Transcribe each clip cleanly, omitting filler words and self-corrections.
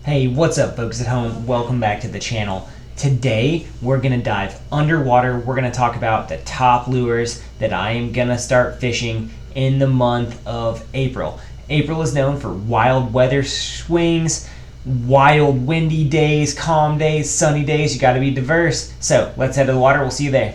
Hey, what's up folks at home? Welcome back to the channel. Today we're going to dive underwater. We're going to talk about the top lures that I am going to start fishing in the month of April. April is known for wild weather swings, wild windy days, calm days, sunny days. You got to be diverse. So let's head to the water. We'll see you there.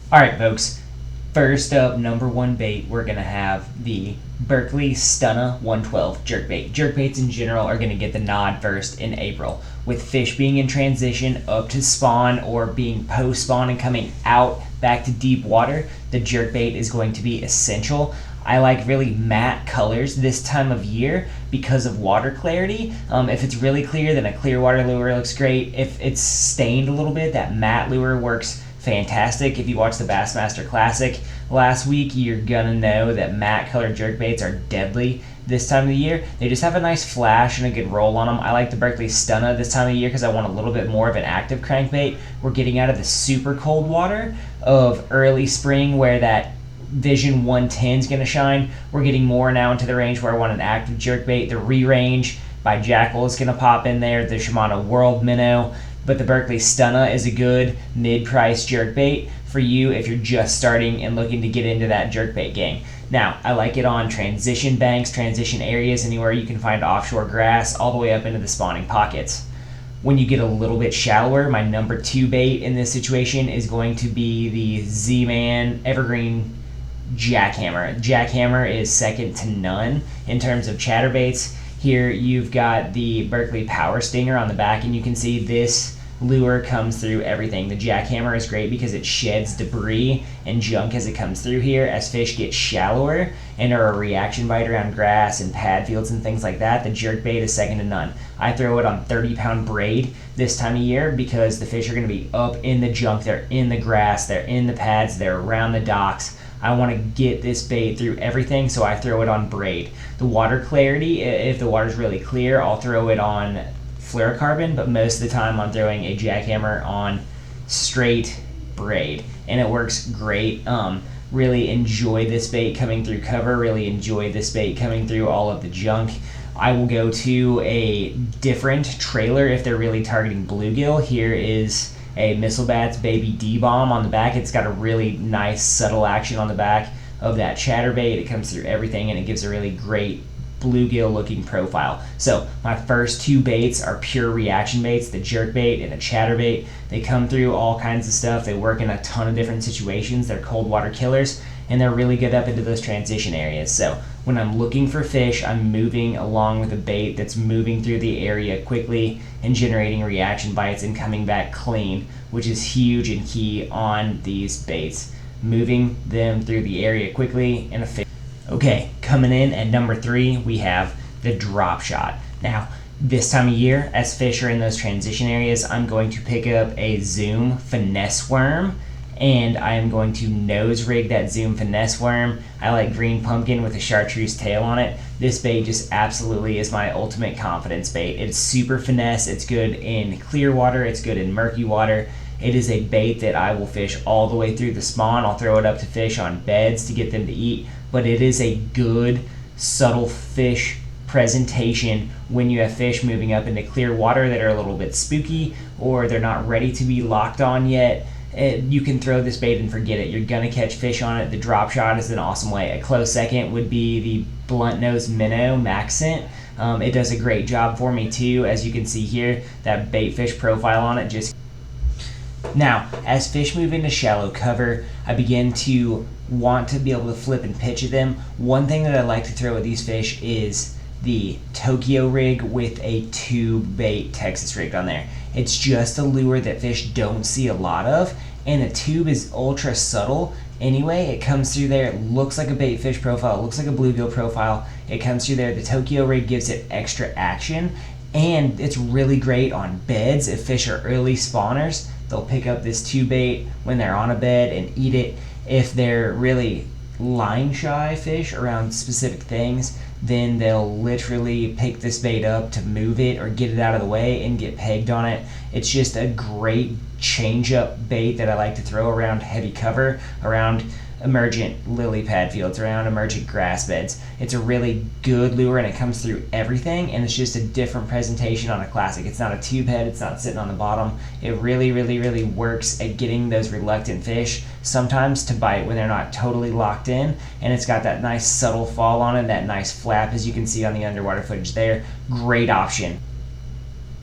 Alright folks, first up, number one bait, we're going to have the Berkley Stunna 112 jerkbait. Jerkbaits in general are going to get the nod first in April. With fish being in transition up to spawn or being post spawn and coming out back to deep water, the jerkbait is going to be essential. I like really matte colors this time of year because of water clarity. If it's really clear, then a clear water lure looks great. If it's stained a little bit, that matte lure works fantastic. If you watched the Bassmaster Classic last week, you're gonna know that matte colored jerkbaits are deadly this time of the year. They just have a nice flash and a good roll on them. I like the Berkley Stunna this time of year because I want a little bit more of an active crankbait. We're getting out of the super cold water of early spring where that Vision 110 is going to shine. We're getting more now into the range where I want an active jerkbait. The Re-Range by Jackal is going to pop in there. The Shimano World Minnow. But the Berkley Stunna is a good mid-price jerkbait for you if you're just starting and looking to get into that jerkbait game. Now, I like it on transition banks, transition areas, anywhere you can find offshore grass, all the way up into the spawning pockets. When you get a little bit shallower, my number two bait in this situation is going to be the Z-Man Evergreen Jackhammer. Jackhammer is second to none in terms of chatterbaits. Here you've got the Berkley Power Stinger on the back, and you can see this lure comes through everything. The Jackhammer is great because it sheds debris and junk as it comes through here. As fish get shallower and are a reaction bite around grass and pad fields and things like that, the jerkbait is second to none. I throw it on 30-pound braid this time of year because the fish are going to be up in the junk, they're in the grass, they're in the pads, they're around the docks. I want to get this bait through everything, so I throw it on braid. The water clarity, if the water's really clear, I'll throw it on fluorocarbon, but most of the time I'm throwing a Jackhammer on straight braid, and it works great. Really enjoy this bait coming through cover, really enjoy this bait coming through all of the junk. I will go to a different trailer if they're really targeting bluegill. Here is a Missile Bats Baby D-Bomb on the back. It's got a really nice subtle action on the back of that chatterbait. It comes through everything and it gives a really great bluegill looking profile. So my first two baits are pure reaction baits, the jerkbait and the chatterbait. They come through all kinds of stuff. They work in a ton of different situations. They're cold water killers and they're really good up into those transition areas. So when I'm looking for fish, I'm moving along with a bait that's moving through the area quickly and generating reaction bites and coming back clean, which is huge and key on these baits. Moving them through the area quickly and efficiently. Okay, coming in at number three, we have the drop shot. Now, this time of year, as fish are in those transition areas, I'm going to pick up a Zoom Finesse Worm, and I am going to nose rig that Zoom Finesse Worm. I like green pumpkin with a chartreuse tail on it. This bait just absolutely is my ultimate confidence bait. It's super finesse, it's good in clear water, it's good in murky water. It is a bait that I will fish all the way through the spawn. I'll throw it up to fish on beds to get them to eat, but it is a good, subtle fish presentation when you have fish moving up into clear water that are a little bit spooky or they're not ready to be locked on yet. You can throw this bait and forget it. You're going to catch fish on it. The drop shot is an awesome way. A close second would be the Blunt Nose Minnow Max Scent. It does a great job for me too. As you can see here, that bait fish profile on it just... Now, as fish move into shallow cover, I begin to want to be able to flip and pitch at them. One thing that I like to throw at these fish is the Tokyo rig with a tube bait Texas rig on there. It's just a lure that fish don't see a lot of, and the tube is ultra subtle anyway. It comes through there, it looks like a bait fish profile, it looks like a bluegill profile. It comes through there. The Tokyo rig gives it extra action, and it's really great on beds. If fish are early spawners, they'll pick up this 2 bait when they're on a bed and eat it. If they're really line shy fish around specific things, then they'll literally pick this bait up to move it or get it out of the way and get pegged on it. It's just a great change up bait that I like to throw around heavy cover, around emergent lily pad fields, around emergent grass beds. It's a really good lure, and it comes through everything, and it's just a different presentation on a classic. It's not a tube head, it's not sitting on the bottom. It really works at getting those reluctant fish sometimes to bite when they're not totally locked in, and it's got that nice subtle fall on it, that nice flap as you can see on the underwater footage there. Great option.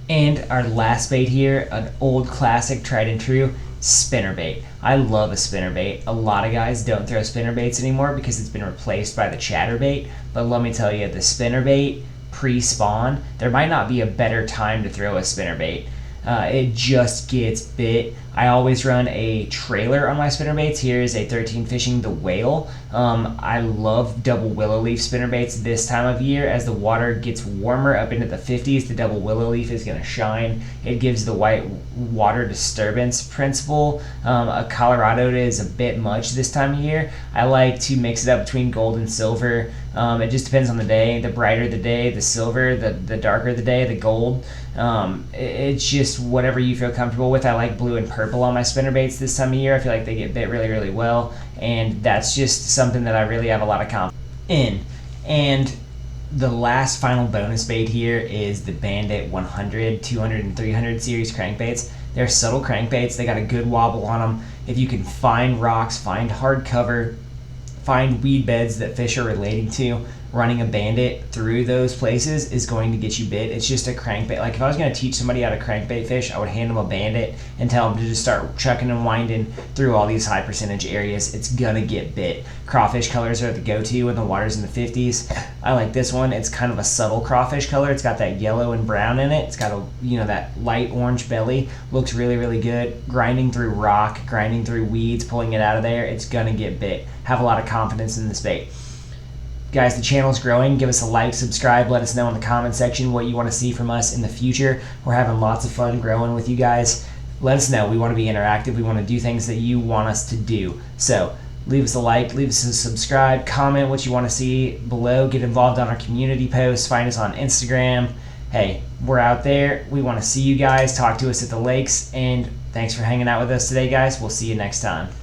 And our last bait here, an old classic, tried and true, spinnerbait. I love a spinnerbait. A lot of guys don't throw spinnerbaits anymore because it's been replaced by the chatterbait, but let me tell you, the spinnerbait pre-spawn, there might not be a better time to throw a spinnerbait. It just gets bit. I always run a trailer on my spinnerbaits. Here is a 13 Fishing the Whale. I love double willow leaf spinnerbaits this time of year. As the water gets warmer up into the 50s, the double willow leaf is going to shine. It gives the white water disturbance principle. A Colorado is a bit much this time of year. I like to mix it up between gold and silver. It just depends on the day. The brighter the day, the silver. The darker the day, the gold. It's just whatever you feel comfortable with. I like blue and purple on my spinnerbaits this time of year. I feel like they get bit really well, and that's just something that I really have a lot of confidence in. And the last final bonus bait here is the Bandit 100, 200, and 300 series crankbaits. They're subtle crankbaits. They got a good wobble on them. If you can find rocks, find hard cover, find weed beds that fish are relating to, running a Bandit through those places is going to get you bit. It's just a crankbait. Like if I was going to teach somebody how to crankbait fish, I would hand them a Bandit and tell them to just start chucking and winding through all these high percentage areas. It's gonna get bit. Crawfish colors are the go-to when the water's in the 50s. I like this one. It's kind of a subtle crawfish color. It's got that yellow and brown in it. It's got a, that light orange belly. Looks really good. Grinding through rock, grinding through weeds, pulling it out of there. It's gonna get bit. Have a lot of confidence in this bait. Guys, the channel's growing. Give us a like, subscribe, let us know in the comment section what you want to see from us in the future. We're having lots of fun growing with you guys. Let us know. We want to be interactive. We want to do things that you want us to do. So leave us a like, leave us a subscribe, comment what you want to see below, get involved on our community posts, find us on Instagram. Hey, we're out there. We want to see you guys. Talk to us at the lakes. And thanks for hanging out with us today, guys. We'll see you next time.